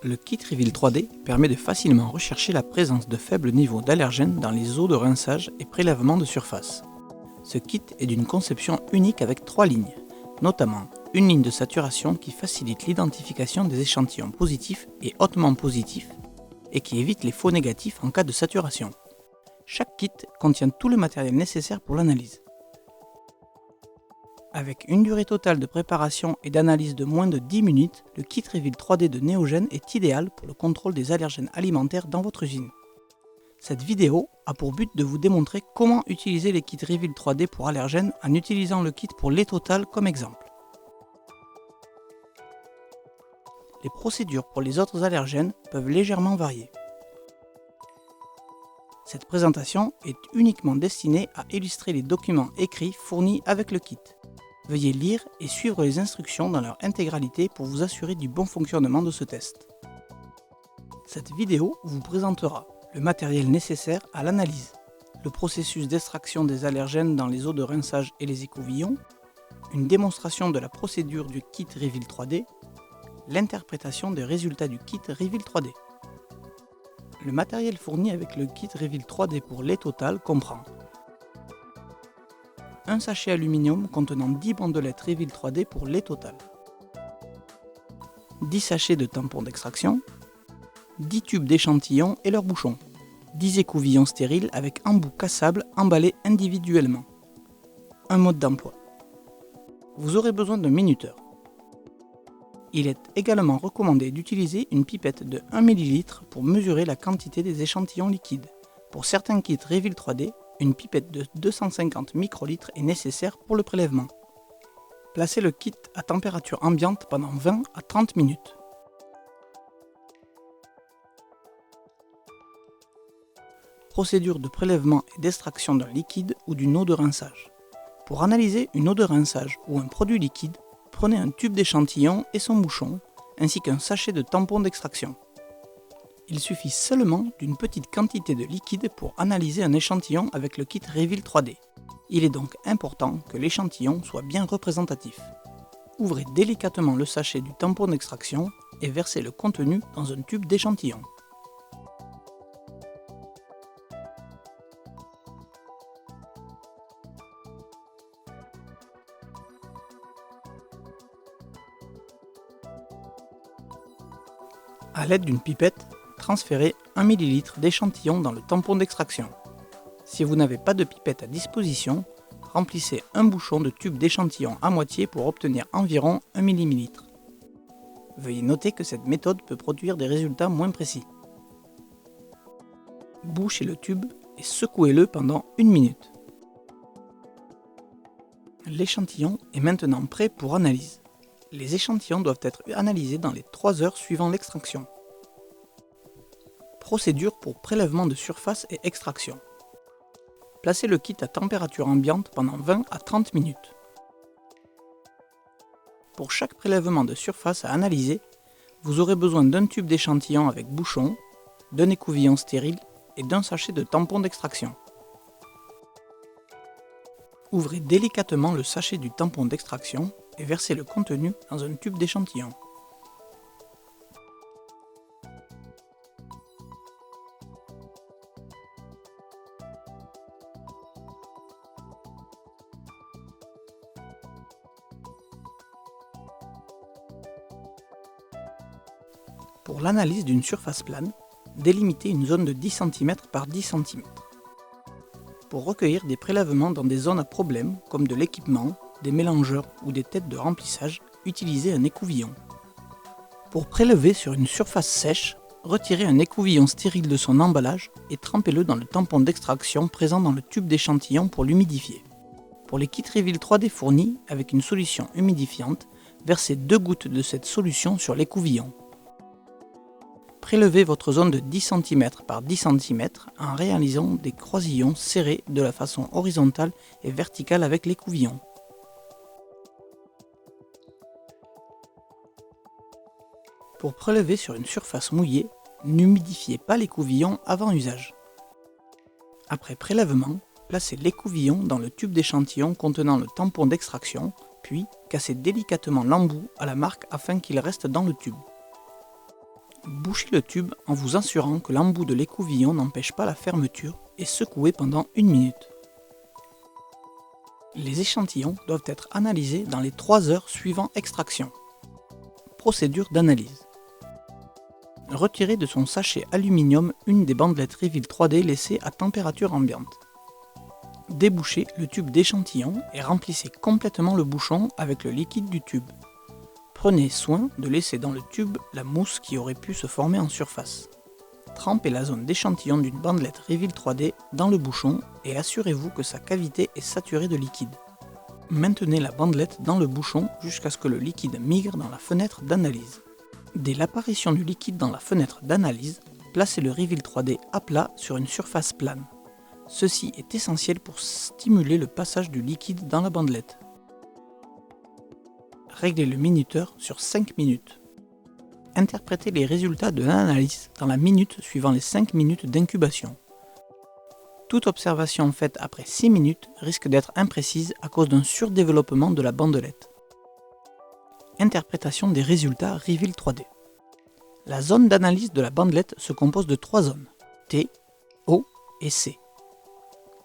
Le kit Reveal 3D permet de facilement rechercher la présence de faibles niveaux d'allergènes dans les eaux de rinçage et prélèvement de surface. Ce kit est d'une conception unique avec 3 lignes, notamment une ligne de saturation qui facilite l'identification des échantillons positifs et hautement positifs et qui évite les faux négatifs en cas de saturation. Chaque kit contient tout le matériel nécessaire pour l'analyse. Avec une durée totale de préparation et d'analyse de moins de 10 minutes, le kit Reveal 3D de Neogen est idéal pour le contrôle des allergènes alimentaires dans votre usine. Cette vidéo a pour but de vous démontrer comment utiliser les kits Reveal 3D pour allergènes en utilisant le kit pour lait total comme exemple. Les procédures pour les autres allergènes peuvent légèrement varier. Cette présentation est uniquement destinée à illustrer les documents écrits fournis avec le kit. Veuillez lire et suivre les instructions dans leur intégralité pour vous assurer du bon fonctionnement de ce test. Cette vidéo vous présentera le matériel nécessaire à l'analyse, le processus d'extraction des allergènes dans les eaux de rinçage et les écouvillons, une démonstration de la procédure du kit Reveal 3D, l'interprétation des résultats du kit Reveal 3D. Le matériel fourni avec le kit Reveal 3D pour lait total comprend un sachet aluminium contenant 10 bandelettes Reveal 3D pour lait total, 10 sachets de tampons d'extraction, 10 tubes d'échantillons et leurs bouchons, 10 écouvillons stériles avec embouts cassables emballés individuellement. Un mode d'emploi. Vous aurez besoin d'un minuteur. Il est également recommandé d'utiliser une pipette de 1 ml pour mesurer la quantité des échantillons liquides. Pour certains kits Reveal 3D, une pipette de 250 microlitres est nécessaire pour le prélèvement. Placez le kit à température ambiante pendant 20 à 30 minutes. Procédure de prélèvement et d'extraction d'un liquide ou d'une eau de rinçage. Pour analyser une eau de rinçage ou un produit liquide, prenez un tube d'échantillon et son bouchon, ainsi qu'un sachet de tampons d'extraction. Il suffit seulement d'une petite quantité de liquide pour analyser un échantillon avec le kit Reveal 3D. Il est donc important que l'échantillon soit bien représentatif. Ouvrez délicatement le sachet du tampon d'extraction et versez le contenu dans un tube d'échantillon. À l'aide d'une pipette, transférez 1 ml d'échantillon dans le tampon d'extraction. Si vous n'avez pas de pipette à disposition, remplissez un bouchon de tube d'échantillon à moitié pour obtenir environ 1 ml. Veuillez noter que cette méthode peut produire des résultats moins précis. Bouchez le tube et secouez-le pendant 1 minute. L'échantillon est maintenant prêt pour analyse. Les échantillons doivent être analysés dans les 3 heures suivant l'extraction. Procédure pour prélèvement de surface et extraction. Placez le kit à température ambiante pendant 20 à 30 minutes. Pour chaque prélèvement de surface à analyser, vous aurez besoin d'un tube d'échantillon avec bouchon, d'un écouvillon stérile et d'un sachet de tampons d'extraction. Ouvrez délicatement le sachet du tampon d'extraction et versez le contenu dans un tube d'échantillon. Pour l'analyse d'une surface plane, délimitez une zone de 10 cm par 10 cm. Pour recueillir des prélèvements dans des zones à problème, comme de l'équipement, des mélangeurs ou des têtes de remplissage, utilisez un écouvillon. Pour prélever sur une surface sèche, retirez un écouvillon stérile de son emballage et trempez-le dans le tampon d'extraction présent dans le tube d'échantillon pour l'humidifier. Pour les kits Reveal 3D fournis avec une solution humidifiante, versez 2 gouttes de cette solution sur l'écouvillon. Prélevez votre zone de 10 cm par 10 cm en réalisant des croisillons serrés de la façon horizontale et verticale avec l'écouvillon. Pour prélever sur une surface mouillée, n'humidifiez pas l'écouvillon avant usage. Après prélèvement, placez l'écouvillon dans le tube d'échantillon contenant le tampon d'extraction, puis cassez délicatement l'embout à la marque afin qu'il reste dans le tube. Bouchez le tube en vous assurant que l'embout de l'écouvillon n'empêche pas la fermeture et secouez pendant 1 minute. Les échantillons doivent être analysés dans les 3 heures suivant extraction. Procédure d'analyse. Retirez de son sachet aluminium une des bandelettes Reveal 3D laissées à température ambiante. Débouchez le tube d'échantillon et remplissez complètement le bouchon avec le liquide du tube. Prenez soin de laisser dans le tube la mousse qui aurait pu se former en surface. Trempez la zone d'échantillon d'une bandelette Reveal 3D dans le bouchon et assurez-vous que sa cavité est saturée de liquide. Maintenez la bandelette dans le bouchon jusqu'à ce que le liquide migre dans la fenêtre d'analyse. Dès l'apparition du liquide dans la fenêtre d'analyse, placez le Reveal 3D à plat sur une surface plane. Ceci est essentiel pour stimuler le passage du liquide dans la bandelette. Réglez le minuteur sur 5 minutes. Interprétez les résultats de l'analyse dans la minute suivant les 5 minutes d'incubation. Toute observation faite après 6 minutes risque d'être imprécise à cause d'un surdéveloppement de la bandelette. Interprétation des résultats Reveal 3D. La zone d'analyse de la bandelette se compose de 3 zones, T, O et C.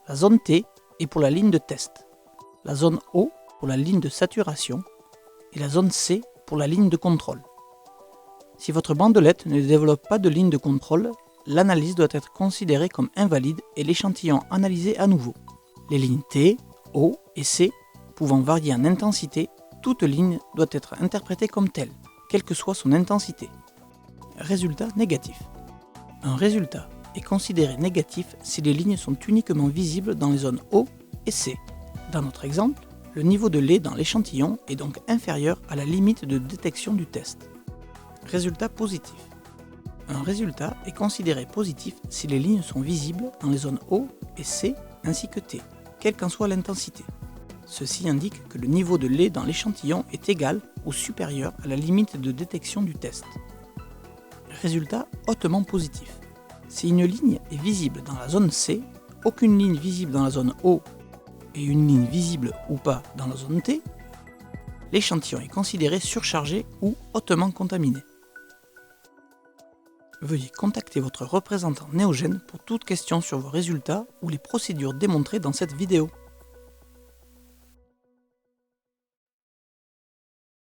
La zone T est pour la ligne de test, la zone O pour la ligne de saturation et la zone C pour la ligne de contrôle. Si votre bandelette ne développe pas de ligne de contrôle, l'analyse doit être considérée comme invalide et l'échantillon analysé à nouveau. Les lignes T, O et C pouvant varier en intensité, toute ligne doit être interprétée comme telle, quelle que soit son intensité. Résultat négatif. Un résultat est considéré négatif si les lignes sont uniquement visibles dans les zones O et C. Dans notre exemple, le niveau de lait dans l'échantillon est donc inférieur à la limite de détection du test. Résultat positif. Un résultat est considéré positif si les lignes sont visibles dans les zones O et C ainsi que T, quelle qu'en soit l'intensité. Ceci indique que le niveau de lait dans l'échantillon est égal ou supérieur à la limite de détection du test. Résultat hautement positif. Si une ligne est visible dans la zone C, aucune ligne visible dans la zone O et une ligne visible ou pas dans la zone T, l'échantillon est considéré surchargé ou hautement contaminé. Veuillez contacter votre représentant Neogen pour toute question sur vos résultats ou les procédures démontrées dans cette vidéo.